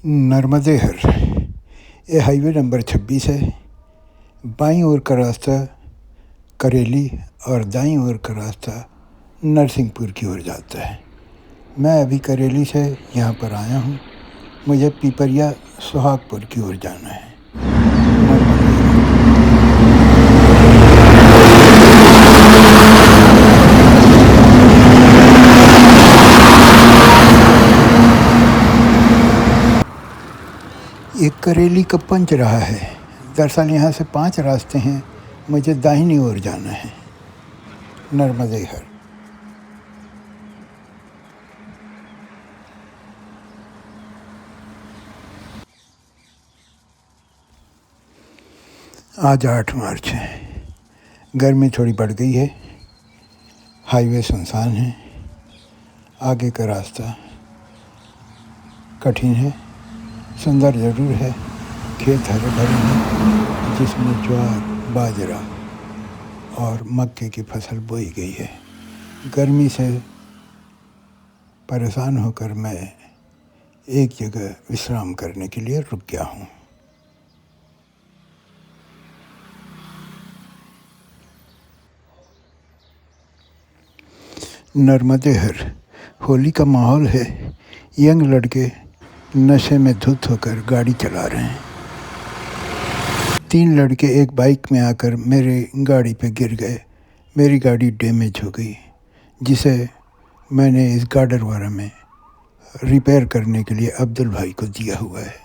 नर्मदेहर ये highway number 26 है। बाईं ओर का रास्ता करेली और दाईं ओर का रास्ता नरसिंहपुर की ओर जाता है। मैं अभी करेली से यहाँ पर आया हूँ। मुझे पिपरिया सुहागपुर की ओर जाना है। एक करेली का पंच रहा है। दरअसल यहाँ से 5 रास्ते हैं। मुझे दाहिनी ओर जाना है, नर्मदेहर। आज 8 मार्च है। गर्मी थोड़ी बढ़ गई है। हाईवे सुनसान है। आगे का रास्ता कठिन है। सुंदर ज़रूर है। खेत हरे भरे हैं जिसमें ज्वार, बाजरा और मक्के की फसल बोई गई है। गर्मी से परेशान होकर मैं एक जगह विश्राम करने के लिए रुक गया हूँ। नर्मदेहर होली का माहौल है। यंग लड़के नशे में धुत होकर गाड़ी चला रहे हैं। 3 लड़के एक बाइक में आकर मेरे गाड़ी पे गिर गए। मेरी गाड़ी डैमेज हो गई, जिसे मैंने इस गाडरवारा में रिपेयर करने के लिए अब्दुल भाई को दिया हुआ है।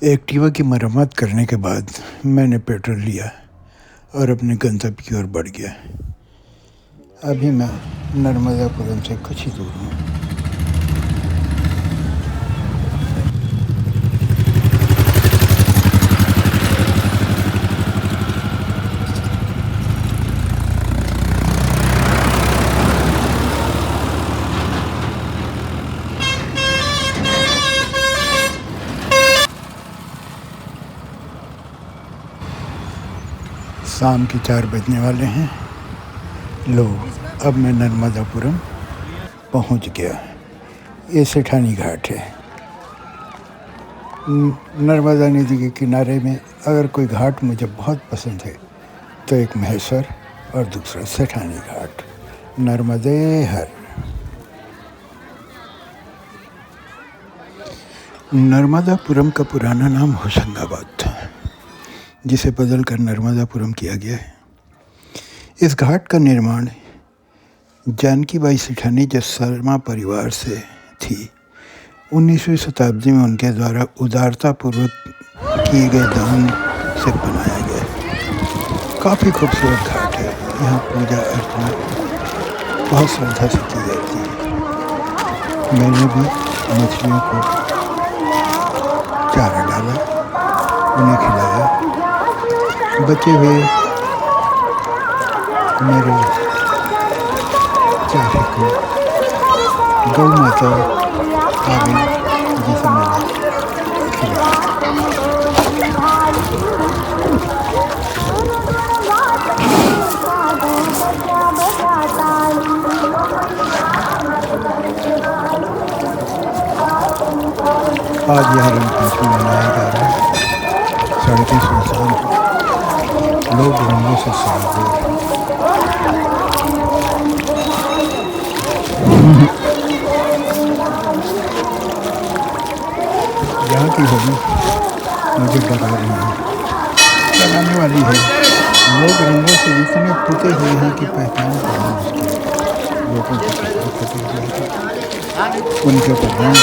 एक्टिवा की मरम्मत करने के बाद मैंने पेट्रोल लिया और अपने गंतव्य की ओर बढ़ गया। अभी मैं नर्मदापुरम से कुछ ही दूर हूँ। शाम के 4 बजने वाले हैं। लो, अब मैं नर्मदापुरम पहुंच गया। ये सेठानी घाट है। नर्मदा नदी के किनारे में अगर कोई घाट मुझे बहुत पसंद है तो एक महेश्वर और दूसरा सेठानी घाट। नर्मदेहर। नर्मदापुरम का पुराना नाम होशंगाबाद था, जिसे बदलकर नर्मदापुरम किया गया है। इस घाट का निर्माण जानकीबाई सेठानी जो शर्मा परिवार से थी, 19वीं शताब्दी में उनके द्वारा उदारतापूर्वक किए गए दान से बनाया गया है। काफ़ी खूबसूरत घाट है। यहाँ पूजा अर्चना बहुत श्रद्धा से की जाती है। मैंने भी मछलियों को चारा डाला, उन्हें खिलाया। बचे हुए मेरे चारे को गौ माता आ गई, जिसे मैंने खिलाया। आज यह रंग पंचमी मनाया जा रहा है। सड़कें सुनसान हैं। लोग रंगों से सराबोर हैं। यहाँ की होली मुझे डरा रही है। लगाने वाली है। लोग रंगों से इतने पुते हुए हैं कि पहचान करना मुश्किल है। लोगों के कपड़े फटे हुए हैं, उनके ऊपर रंग,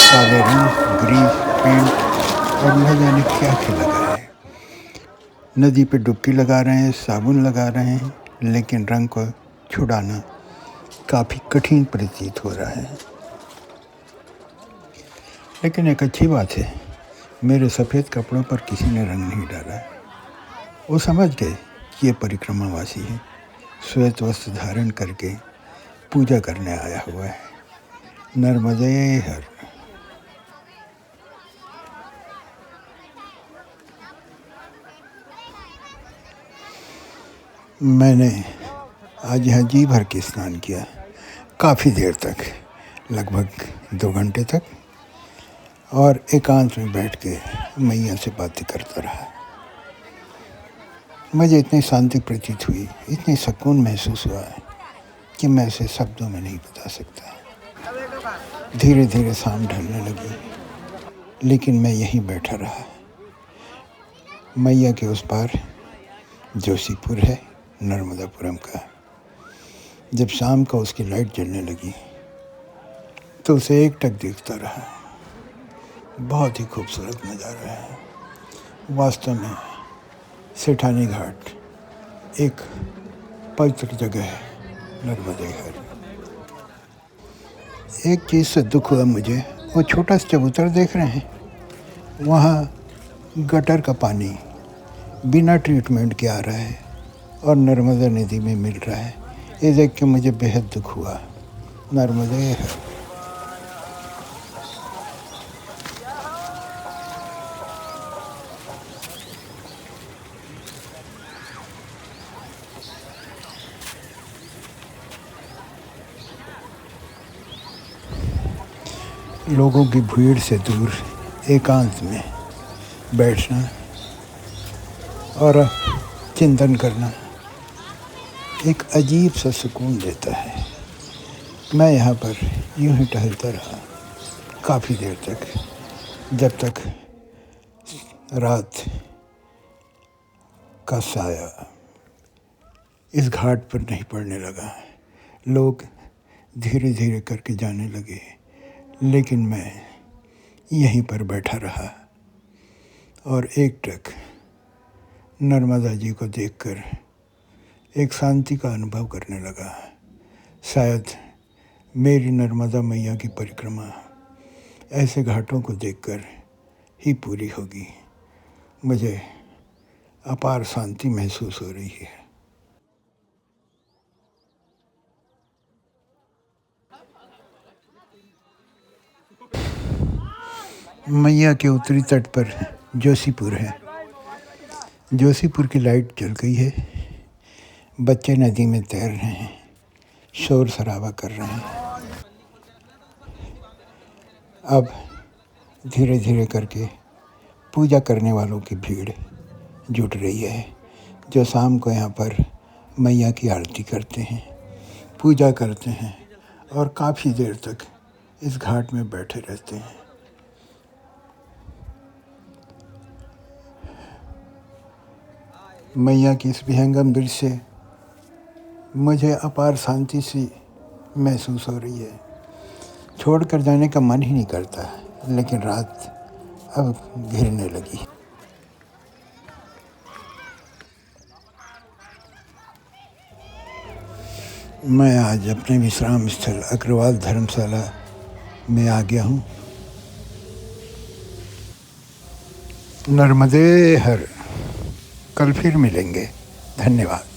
काले रंग, ग्रीस, पेंट और न जाने क्या क्या लगा है। नदी पे डुबकी लगा रहे हैं, साबुन लगा रहे हैं, लेकिन रंग को छुड़ाना काफ़ी कठिन प्रतीत हो रहा है। लेकिन एक अच्छी बात है, मेरे सफ़ेद कपड़ों पर किसी ने रंग नहीं डाला। वो समझ गए कि ये परिक्रमावासी है, श्वेत वस्त्र धारण करके पूजा करने आया हुआ है। नर्मदे हर। मैंने आज यहाँ जी भर के स्नान किया, काफ़ी देर तक, लगभग 2 घंटे तक, और एकांत में बैठ के मैया से बातें करता रहा। मुझे इतनी शांति प्रतीत हुई, इतनी सुकून महसूस हुआ कि मैं इसे शब्दों में नहीं बता सकता। धीरे धीरे शाम ढलने लगी, लेकिन मैं यहीं बैठा रहा। मैया के उस पार जोशीपुर है, नर्मदापुरम का। जब शाम को उसकी लाइट जलने लगी तो उसे एकटक देखता रहा। बहुत ही खूबसूरत नज़ारा है। वास्तव में सेठानी घाट एक पवित्र जगह है, नर्मदे हर। एक चीज़ से दुख हुआ मुझे, वो छोटा सा चबूतर देख रहे हैं, वहाँ गटर का पानी बिना ट्रीटमेंट के आ रहा है और नर्मदा नदी में मिल रहा है। ये देख के मुझे बेहद दुख हुआ। नर्मदे हर। लोगों की भीड़ से दूर एकांत में बैठना और चिंतन करना एक अजीब सा सुकून देता है। मैं यहाँ पर यूं ही टहलता रहा काफ़ी देर तक, जब तक रात का साया इस घाट पर नहीं पड़ने लगा। लोग धीरे धीरे करके जाने लगे, लेकिन मैं यहीं पर बैठा रहा और एकटक नर्मदा जी को देखकर एक शांति का अनुभव करने लगा। शायद मेरी नर्मदा मैया की परिक्रमा ऐसे घाटों को देखकर ही पूरी होगी। मुझे अपार शांति महसूस हो रही है। मैया के उत्तरी तट पर जोशीपुर है। जोशीपुर की लाइट जल गई है। बच्चे नदी में तैर रहे हैं, शोर शराबा कर रहे हैं। अब धीरे धीरे करके पूजा करने वालों की भीड़ जुट रही है, जो शाम को यहाँ पर मैया की आरती करते हैं, पूजा करते हैं और काफ़ी देर तक इस घाट में बैठे रहते हैं। मैया की इस विहंगम दृश्य से मुझे अपार शांति सी महसूस हो रही है। छोड़कर जाने का मन ही नहीं करता, लेकिन रात अब घिरने लगी। मैं आज अपने विश्राम स्थल अग्रवाल धर्मशाला में आ गया हूँ। नर्मदे हर। कल फिर मिलेंगे। धन्यवाद।